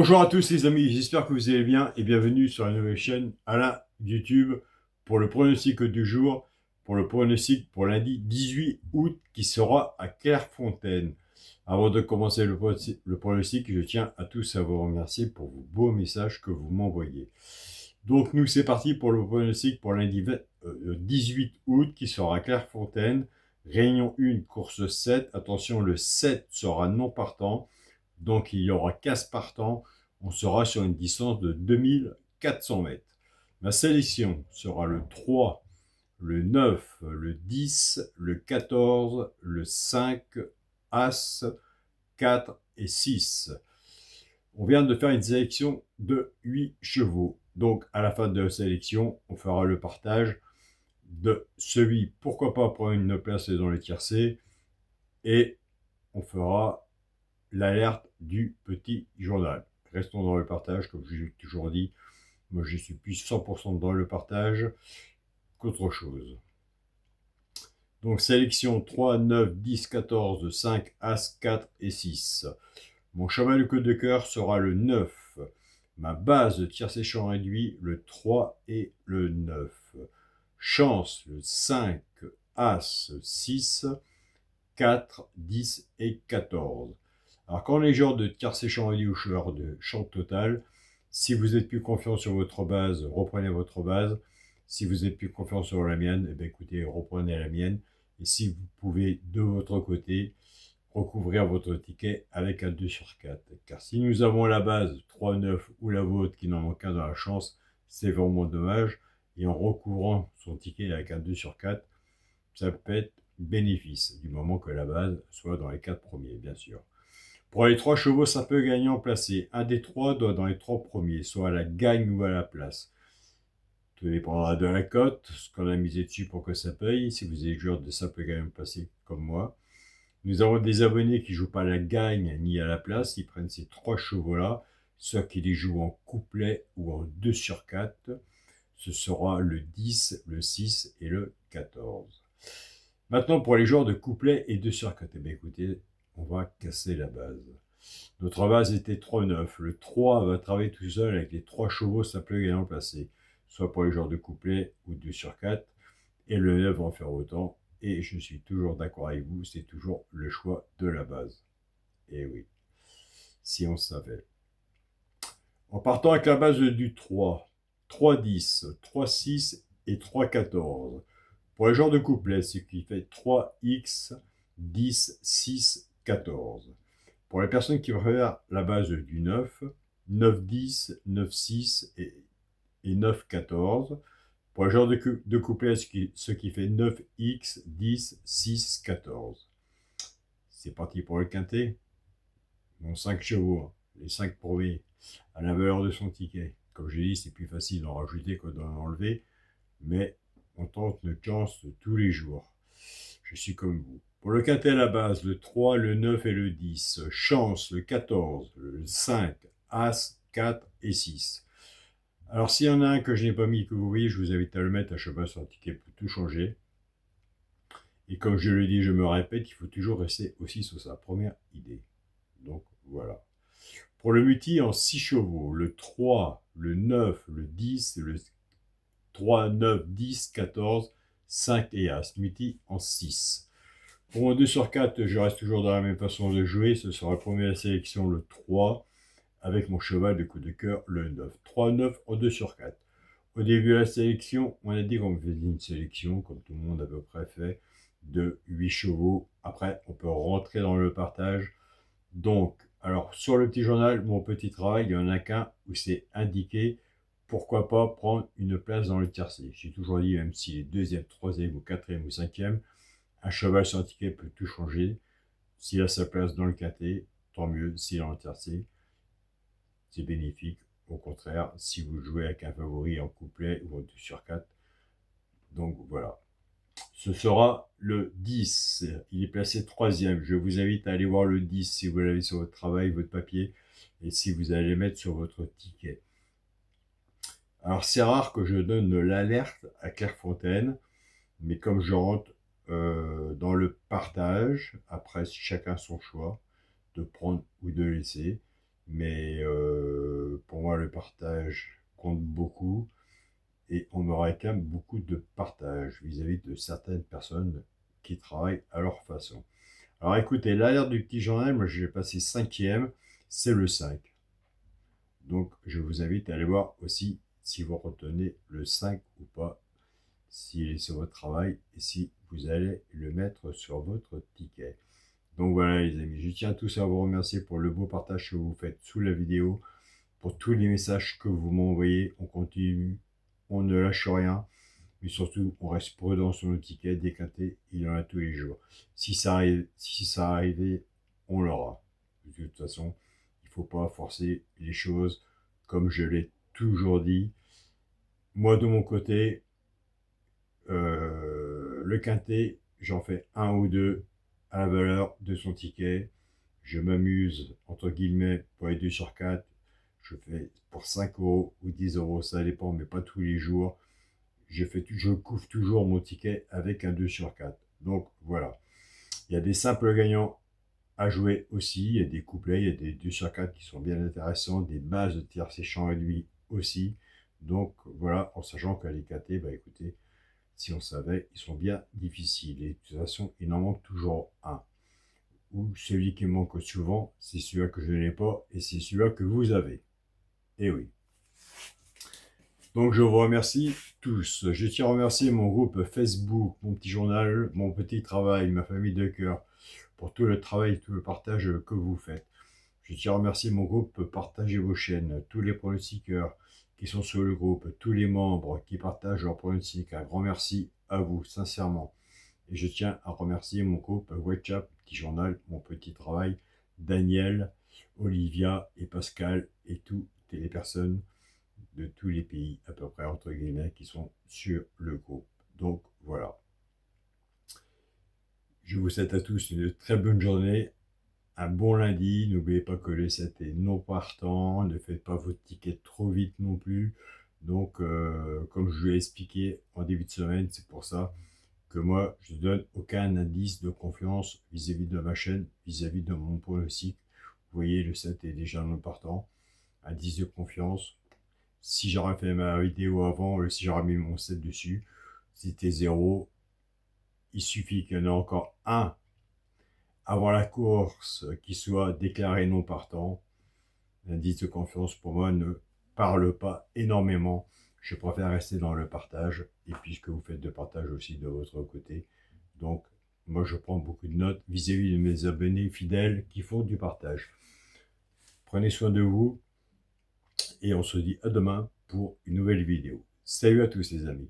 Bonjour à tous les amis, j'espère que vous allez bien et bienvenue sur la nouvelle chaîne Alain YouTube pour le pronostic du jour, pour le pronostic pour lundi 18 août qui sera à Clairefontaine. Avant de commencer le pronostic, je tiens à tous à vous remercier pour vos beaux messages que vous m'envoyez. Donc nous c'est parti pour le pronostic pour lundi 18 août qui sera à Clairefontaine. Réunion 1, course 7. Attention, le 7 sera non partant. Donc il y aura 15 partants. On sera sur une distance de 2400 mètres. Ma sélection sera le 3, le 9, le 10, le 14, le 5, As, 4 et 6. On vient de faire une sélection de 8 chevaux. Donc à la fin de la sélection, on fera le partage de celui, pourquoi pas prendre une place dans le tiercé, et on fera l'alerte du petit journal. Restons dans le partage, comme je l'ai toujours dit. Moi, je suis plus 100% dans le partage qu'autre chose. Donc, sélection 3, 9, 10, 14, 5, As, 4 et 6. Mon cheval de code de cœur sera le 9. Ma base de tiercé champ réduit, le 3 et le 9. Chance, le 5, As, 6, 4, 10 et 14. Alors, quand les joueurs de tiercé champ réduit ou joueurs de champ total, si vous êtes plus confiant sur votre base, reprenez votre base. Si vous êtes plus confiant sur la mienne, eh bien, écoutez, reprenez la mienne. Et si vous pouvez, de votre côté, recouvrir votre ticket avec un 2 sur 4. Car si nous avons la base 3, 9 ou la vôtre qui n'en manque qu'un dans la chance, c'est vraiment dommage. Et en recouvrant son ticket avec un 2 sur 4, ça peut être bénéfice, du moment que la base soit dans les 4 premiers, bien sûr. Pour les 3 chevaux, ça peut gagner en placé. Un des 3 doit dans les 3 premiers, soit à la gagne ou à la place. Tout dépendra de la cote, ce qu'on a misé dessus pour que ça paye. Si vous êtes joueur de simple gagne en placé comme moi. Nous avons des abonnés qui ne jouent pas à la gagne ni à la place. Ils prennent ces 3 chevaux-là, soit qui les jouent en couplet ou en 2 sur 4. Ce sera le 10, le 6 et le 14. Maintenant, pour les joueurs de couplet et 2 sur 4, eh bien, écoutez, on va casser la base. Notre base était 3-9. Le 3 va travailler tout seul avec les 3 chevaux simple gagnant placé, soit pour les joueurs de couplet ou 2 sur 4. Et le 9 va en faire autant. Et je suis toujours d'accord avec vous, c'est toujours le choix de la base. Et oui, si on savait. En partant avec la base du 3, 3-10, 3-6 et 3-14. Pour les joueurs de couplet, ce qui fait 3x, 10, 6, 14. Pour les personnes qui préfèrent la base du 9, 9, 10, 9, 6 et 9, 14. Pour les joueurs de couplet, ce qui fait 9x, 10, 6, 14. C'est parti pour le quintet. Mon 5 chevaux, les 5 premiers, à la valeur de son ticket. Comme je l'ai dit, c'est plus facile d'en rajouter que d'en enlever, mais on tente notre chance tous les jours. Je suis comme vous. Pour le quintet à la base, le 3, le 9 et le 10. Chance, le 14, le 5, As, 4 et 6. Alors, s'il y en a un que je n'ai pas mis, que vous voyez, je vous invite à le mettre à cheval sur un ticket pour tout changer. Et comme je le dis, je me répète, il faut toujours rester aussi sur sa première idée. Donc, voilà. Pour le multi en 6 chevaux, le 3, le 9, le 10, le 3, 9, 10, 14, 5 et As. Multi en 6. Pour mon 2 sur 4, je reste toujours dans la même façon de jouer. Ce sera le premier de la sélection, le 3, avec mon cheval de coup de cœur, le 9. 3, 9 en 2 sur 4. Au début de la sélection, on a dit qu'on faisait une sélection, comme tout le monde à peu près fait, de 8 chevaux. Après, on peut rentrer dans le partage. Donc, alors, sur le petit journal, mon petit travail, il n'y en a qu'un où c'est indiqué pourquoi pas prendre une place dans le tiercé. J'ai toujours dit, même s'il est deuxième, troisième ou quatrième ou cinquième, un cheval sur un ticket peut tout changer. S'il a sa place dans le quintet, tant mieux. S'il est en tiercé, c'est bénéfique. Au contraire, si vous jouez avec un favori en couplet ou en 2 sur 4. Donc voilà. Ce sera le 10. Il est placé troisième. Je vous invite à aller voir le 10 si vous l'avez sur votre travail, votre papier, et si vous allez le mettre sur votre ticket. Alors c'est rare que je donne l'alerte à Clairefontaine, mais comme je rentre dans le partage, après chacun son choix, de prendre ou de laisser, Mais pour moi, le partage compte beaucoup et on me réclame beaucoup de partage vis-à-vis de certaines personnes qui travaillent à leur façon. Alors écoutez, l'alerte du petit journal, moi j'ai passé 5e, c'est le 5. Donc je vous invite à aller voir aussi si vous retenez le 5 ou pas, s'il est sur votre travail et si vous allez le mettre sur votre ticket. Donc voilà les amis, je tiens tous à vous remercier pour le beau partage que vous faites sous la vidéo, pour tous les messages que vous m'envoyez. On continue, on ne lâche rien, mais surtout on reste prudent sur nos tickets, décantés, il y en a tous les jours. Si ça arrivait, on l'aura. De toute façon, il ne faut pas forcer les choses, comme je l'ai toujours dit. Moi de mon côté, le quintet, j'en fais un ou deux à la valeur de son ticket. Je m'amuse, entre guillemets, pour les 2 sur 4. Je fais pour 5 euros ou 10 euros, ça dépend, mais pas tous les jours. Je couvre toujours mon ticket avec un 2 sur 4. Donc voilà. Il y a des simples gagnants à jouer aussi. Il y a des couplets, il y a des 2 sur 4 qui sont bien intéressants, des bases de tiercé champ réduit aussi. Donc voilà, en sachant qu'à les KT, bah écoutez, si on savait, ils sont bien difficiles. Et de toute façon, il en manque toujours un. Ou celui qui manque souvent, c'est celui-là que je n'ai pas et c'est celui-là que vous avez. Et oui. Donc je vous remercie tous. Je tiens à remercier mon groupe Facebook, mon petit journal, mon petit travail, ma famille de cœur, pour tout le travail, tout le partage que vous faites. Je tiens à remercier mon groupe Partagez vos chaînes, tous les pronostiqueurs qui sont sur le groupe, tous les membres qui partagent leurs pronostics. Un grand merci à vous, sincèrement. Et je tiens à remercier mon groupe WhatsApp, petit journal, mon petit travail, Daniel, Olivia et Pascal et toutes les personnes de tous les pays, à peu près entre guillemets, qui sont sur le groupe. Donc voilà. Je vous souhaite à tous une très bonne journée, un bon lundi. N'oubliez pas que le 7 est non partant, ne faites pas votre ticket trop vite non plus. Donc, comme je vous l'ai expliqué en début de semaine, c'est pour ça que moi, je ne donne aucun indice de confiance vis-à-vis de ma chaîne, vis-à-vis de mon pronostic. Vous voyez, le 7 est déjà non partant. Indice de confiance. Si j'aurais fait ma vidéo avant, si j'aurais mis mon 7 dessus, c'était 0. Il suffit qu'il y en ait encore un avant la course qui soit déclaré non partant. L'indice de confiance pour moi ne parle pas énormément. Je préfère rester dans le partage et puisque vous faites de partage aussi de votre côté. Donc moi je prends beaucoup de notes vis-à-vis de mes abonnés fidèles qui font du partage. Prenez soin de vous et on se dit à demain pour une nouvelle vidéo. Salut à tous les amis.